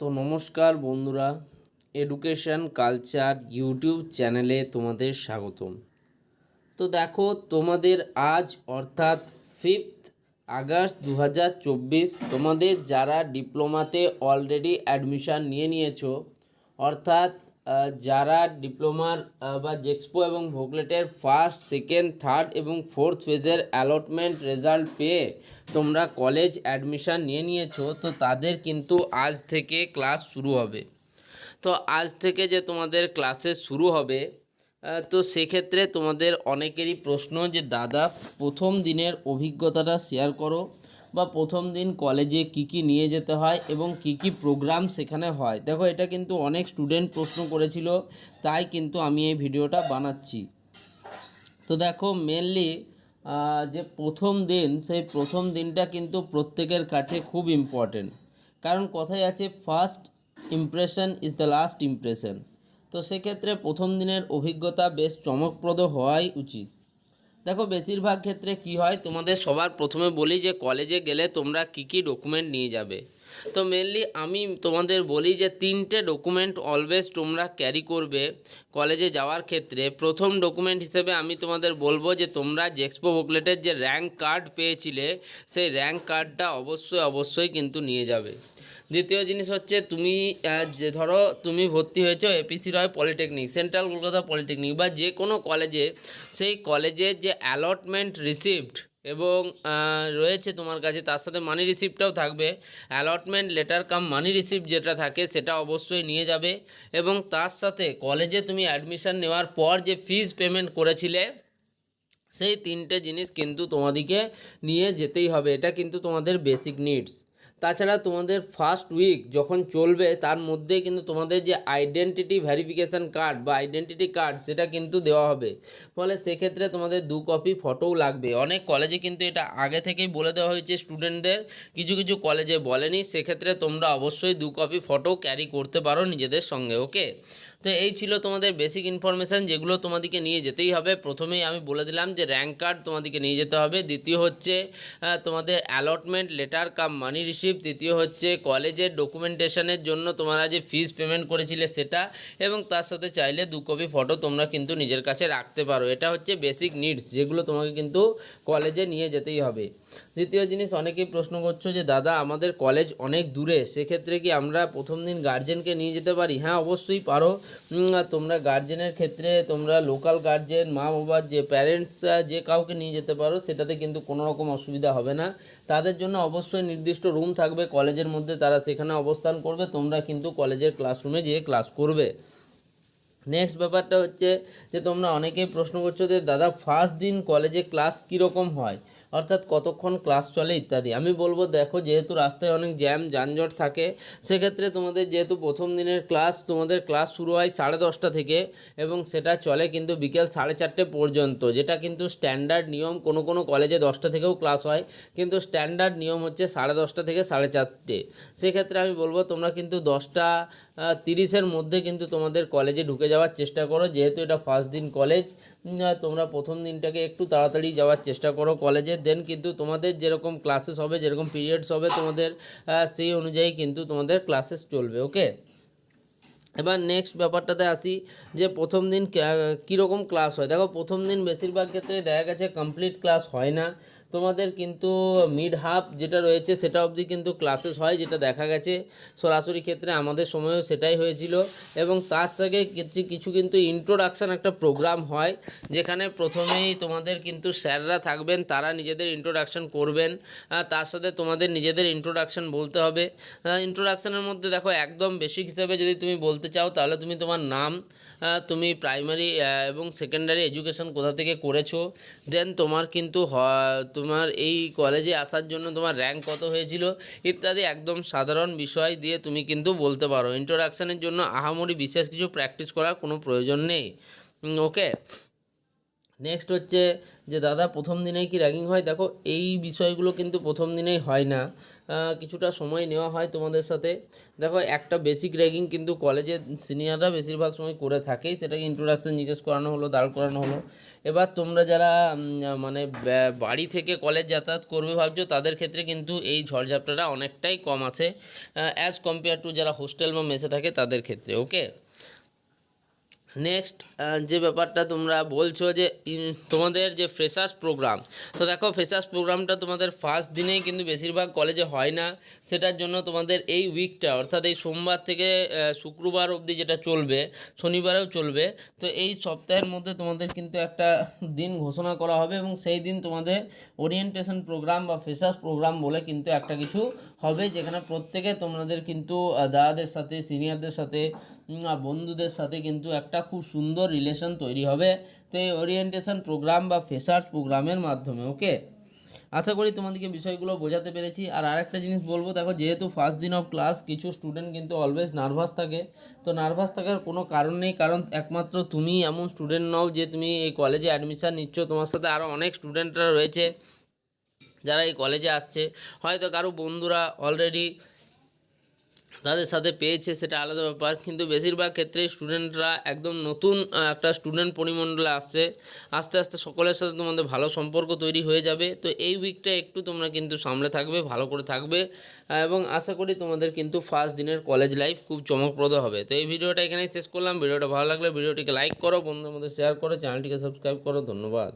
তো নমস্কার বন্ধুরা, এডুকেশন কালচার ইউটিউব চ্যানেলে তোমাদের স্বাগতম। তো দেখো, তোমাদের আজ অর্থাৎ 5th আগস্ট 2024 তোমাদের যারা ডিপ্লোমাতে অলরেডি অ্যাডমিশান নিয়ে নিয়েছো, অর্থাৎ যারা ডিপ্লোমার বা জেক্সপো এবং ভোকলেটের ফার্স্ট, সেকেন্ড, থার্ড এবং ফোর্থ ফেজের অ্যালটমেন্ট রেজাল্ট পেয়ে তোমরা কলেজ অ্যাডমিশান নিয়ে নিয়েছো, তো তাদের কিন্তু আজ থেকে ক্লাস শুরু হবে। তো আজ থেকে যে তোমাদের ক্লাসে শুরু হবে, তো সেক্ষেত্রে তোমাদের অনেকেরই প্রশ্ন যে দাদা প্রথম দিনের অভিজ্ঞতাটা শেয়ার করো, বা প্রথম দিন কলেজে কি কি নিয়ে যেতে হয় এবং কি কি প্রোগ্রাম সেখানে হয়। দেখো, এটা কিন্তু অনেক স্টুডেন্ট প্রশ্ন করেছিল, তাই কিন্তু আমি এই ভিডিওটা বানাচ্ছি। তো দেখো, মেনলি যে প্রথম দিন, সেই প্রথম দিনটা কিন্তু প্রত্যেকের কাছে খুব ইম্পর্টেন্ট। কারণ কথায় আছে, first impression is the last impression. তো সেক্ষেত্রে প্রথম দিনের অভিজ্ঞতা বেশ চমকপ্রদ হওয়াই উচিত। দেখো, বেশিরভাগ ক্ষেত্রে কি হয়, তোমাদের সবার প্রথমে বলি যে কলেজে গেলে তোমরা কি কি ডকুমেন্ট নিয়ে যাবে। তো মেনলি আমি তোমাদের বলি যে 3টে ডকুমেন্ট অলওয়েজ তোমরা ক্যারি করবে কলেজে যাওয়ার ক্ষেত্রে। প্রথম ডকুমেন্ট হিসেবে আমি তোমাদের বলবো যে তোমরা জেক্সপো বুকলেটের যে র্যাঙ্ক কার্ড পেয়েছিলে, সেই র্যাঙ্ক কার্ডটা অবশ্যই কিন্তু নিয়ে যাবে। দ্বিতীয় জিনিস হচ্ছে, তুমি যে ধরো তুমি ভর্তি হয়েছো এপিসি রয় পলিটেকনিক, সেন্ট্রাল কলকাতা পলিটেকনিক বা যে কোনো কলেজে, সেই কলেজের যে অ্যালটমেন্ট রিসিপ্ট এবং রয়েছে তোমার কাছে, তার সাথে মানি রিসিপ্টটাও থাকবে। অ্যালটমেন্ট লেটার কাম মানি রিসিপ্ট যেটা থাকে সেটা অবশ্যই নিয়ে যাবে। এবং তার সাথে কলেজে তুমি অ্যাডমিশান নেওয়ার পর যে ফিজ পেমেন্ট করেছিলে, সেই 3টে জিনিস কিন্তু তোমাদেরকে নিয়ে যেতেই হবে। এটা কিন্তু তোমাদের বেসিক নিডস। তাছাড়া তোমাদের ফার্স্ট উইক যখন চলবে, তার মধ্যে কিন্তু তোমাদের যে আইডেন্টিটি ভেরিফিকেশান কার্ড বা আইডেন্টিটি কার্ড, সেটা কিন্তু দেওয়া হবে। ফলে সেক্ষেত্রে তোমাদের 2 কপি ফটোও লাগবে। অনেক কলেজে কিন্তু এটা আগে থেকেই বলে দেওয়া হয়েছে স্টুডেন্টদের, কিছু কিছু কলেজে বলেনি। সেক্ষেত্রে তোমরা অবশ্যই 2 কপি ফটো ক্যারি করতে পারো নিজেদের সঙ্গে। ওকে, তো এই ছিল তোমাদের বেসিক ইনফরমেশান, যেগুলো তোমাদেরকে নিয়ে যেতেই হবে। প্রথমেই আমি বলে দিলাম যে র্যাঙ্ক কার্ড তোমাদেরকে নিয়ে যেতে হবে। দ্বিতীয় হচ্ছে তোমাদের অ্যালটমেন্ট লেটার কাম মানি রিসিপ্ট। তৃতীয় হচ্ছে কলেজের ডকুমেন্টেশনের জন্য তোমরা যে ফিজ পেমেন্ট করেছিলে সেটা, এবং তার সাথে চাইলে 2 কপি ফটো তোমরা কিন্তু নিজের কাছে রাখতে পারো। এটা হচ্ছে বেসিক নিডস, যেগুলো তোমাকে কিন্তু কলেজে নিয়ে যেতেই হবে। দ্বিতীয় জিনিস, অনেকেই প্রশ্ন করছো যে দাদা আমাদের কলেজ অনেক দূরে, সেক্ষেত্রে কি আমরা প্রথম দিন গার্জেনকে নিয়ে যেতে পারি? হ্যাঁ, অবশ্যই পারো। তোমরা গার্জেনের ক্ষেত্রে তোমরা লোকাল গার্জেন, মা বাবার যে প্যারেন্টস, যে কাউকে নিয়ে যেতে পারো, সেটাতে কিন্তু কোনো রকম অসুবিধা হবে না। তাদের জন্য অবশ্যই নির্দিষ্ট রুম থাকবে কলেজের মধ্যে, তারা সেখানে অবস্থান করবে, তোমরা কিন্তু কলেজের ক্লাসরুমে যেয়ে ক্লাস করবে। নেক্সট ব্যাপারটা হচ্ছে যে তোমরা অনেকেই প্রশ্ন করছো যে দাদা ফার্স্ট দিন কলেজে ক্লাস কীরকম হয়, অর্থাৎ কতক্ষণ ক্লাস চলে ইত্যাদি। আমি বলবো, দেখো, যেহেতু রাস্তায় অনেক জ্যাম যানজট থাকে, সেক্ষেত্রে তোমাদের যেহেতু প্রথম দিনের ক্লাস, তোমাদের ক্লাস শুরু হয় 10:30 থেকে এবং সেটা চলে কিন্তু বিকেল 4:30 পর্যন্ত, যেটা কিন্তু স্ট্যান্ডার্ড নিয়ম। কোনো কোনো কলেজে 10টা থেকেও ক্লাস হয়, কিন্তু স্ট্যান্ডার্ড নিয়ম হচ্ছে 10:30 থেকে 4:30। সেক্ষেত্রে আমি বলবো তোমরা কিন্তু 10:30-এর মধ্যে কিন্তু তোমাদের কলেজে ঢুকে যাওয়ার চেষ্টা করো। যেহেতু এটা ফার্স্ট দিন কলেজ, তোমরা প্রথম দিনটাকে একটু তাড়াতাড়ি যাওয়ার চেষ্টা করো কলেজে। দেন কিন্তু তোমাদের যেরকম ক্লাসেস হবে, যেরকম পিরিয়ডস হবে তোমাদের, সেই অনুযায়ী কিন্তু তোমাদের ক্লাসেস চলবে। ওকে, এবার নেক্সট ব্যাপারটাতে আসি যে প্রথম দিন কীরকম ক্লাস হয়। দেখো, প্রথম দিন বেশিরভাগ ক্ষেত্রে দেখা গেছে কমপ্লিট ক্লাস হয় না, তোমাদের কিন্তু মিড হাফ যেটা রয়েছে সেটা অবধি কিন্তু ক্লাসেস হয়, যেটা দেখা গেছে সরাসরি ক্ষেত্রে আমাদের সময়ও সেটাই হয়েছিল। এবং তার থেকে কিছু কিন্তু ইন্ট্রোডাকশান একটা প্রোগ্রাম হয়, যেখানে প্রথমেই তোমাদের কিন্তু স্যাররা থাকবেন, তারা নিজেদের ইন্ট্রোডাকশান করবেন। তার সাথে তোমাদের নিজেদের ইন্ট্রোডাকশান বলতে হবে। ইন্ট্রোডাকশানের মধ্যে দেখো, একদম বেসিক হিসাবে যদি তুমি বলতে চাও, তাহলে তুমি তোমার নাম, তুমি প্রাইমারি এবং সেকেন্ডারি এডুকেশন কোথা থেকে করেছো, দেন তোমার কিন্তু তোমার এই কলেজে আসার জন্য তোমার র্যাঙ্ক কত হয়েছিল ইত্যাদি একদম সাধারণ বিষয় দিয়ে তুমি কিন্তু বলতে পারো। ইন্ট্রোডাকশানের জন্য আহামরি বিশেষ কিছু প্র্যাকটিস করার কোনো প্রয়োজন নেই। ওকে, নেক্সট হচ্ছে যে দাদা প্রথম দিনেই কি র্যাগিং হয়। দেখো, এই বিষয়গুলো কিন্তু প্রথম দিনেই হয় না। কিছুটা সময় নেওয়া হয় তোমাদের সাথে। দেখো, একটা বেসিক র্যাগিং কিন্তু কলেজে সিনিয়ররা বেশিরভাগ সময় করে থাকেই, সেটাকে ইন্ট্রোডাকশন জিজ্ঞেস করানো হলো, দাঁড় করানো হলো। এবার তোমরা যারা মানে বাড়ি থেকে কলেজ যাতায়াত করবে ভাবছো, তাদের ক্ষেত্রে কিন্তু এই ঝড়ঝাপটাটা অনেকটাই কম আছে অ্যাজ কম্পেয়ার টু যারা হোস্টেল বা মেসে থাকে তাদের ক্ষেত্রে। ওকে, নেক্সট যে ব্যাপারটা তোমরা বলছো যে তোমাদের যে ফ্রেশার্স প্রোগ্রাম, তো দেখো ফ্রেশার্স প্রোগ্রামটা তোমাদের ফার্স্ট দিনেই কিন্তু বেশিরভাগ কলেজে হয় না। সেটার জন্য তোমাদের এই উইকটা, অর্থাৎ এই সোমবার থেকে শুক্রবার অবধি যেটা চলবে, শনিবারেও চলবে, তো এই সপ্তাহের মধ্যে তোমাদের কিন্তু একটা দিন ঘোষণা করা হবে এবং সেই দিন তোমাদের ওরিয়েন্টেশন প্রোগ্রাম বা ফ্রেশার্স প্রোগ্রাম বলে কিন্তু একটা কিছু হবে, যেখানে প্রত্যেকে তোমাদের কিন্তু দাদাদের সাথে, সিনিয়রদের সাথে, বন্ধুদের সাথে কিন্তু একটা খুব সুন্দর রিলেশন তৈরি হবে তো এই ওরিয়েন্টেশন প্রোগ্রাম বা ফ্রেশার্স প্রোগ্রামের মাধ্যমে। ওকে, আশা করি তোমাদেরকে বিষয়গুলো বোঝাতে পেরেছি। আর আরেকটা জিনিস বলবো, দেখো যেহেতু ফার্স্ট দিন অফ ক্লাস, কিছু স্টুডেন্ট কিন্তু অলওয়েজ নার্ভাস থাকে। তো নার্ভাস থাকার কোনো কারণ নেই, কারণ একমাত্র তুমি এমন স্টুডেন্ট নও যে তুমি এই কলেজে অ্যাডমিশান নিচ্ছ, তোমার সাথে আরও অনেক স্টুডেন্টরা রয়েছে যারা এই কলেজে আসছে। হয়তো কারো বন্ধুরা অলরেডি তাদের সাথে পেয়েছে, সেটা আলাদা ব্যাপার, কিন্তু বেশিরভাগ ক্ষেত্রে স্টুডেন্টরা একদম নতুন একটা স্টুডেন্ট পরিমণ্ডলে আসছে। আস্তে আস্তে সকলের সাথে তোমাদের ভালো সম্পর্ক তৈরি হয়ে যাবে। তো এই উইকটা একটু তোমরা কিন্তু সামলে থাকবে, ভালো করে থাকবে, এবং আশা করি তোমাদের কিন্তু ফার্স্ট দিনের কলেজ লাইফ খুব চমকপ্রদ হবে। তো এই ভিডিওটা এখানেই শেষ করলাম। ভিডিওটা ভালো লাগলে ভিডিওটিকে লাইক করো, বন্ধুদের মধ্যে শেয়ার করো, চ্যানেলটিকে সাবস্ক্রাইব করো। ধন্যবাদ।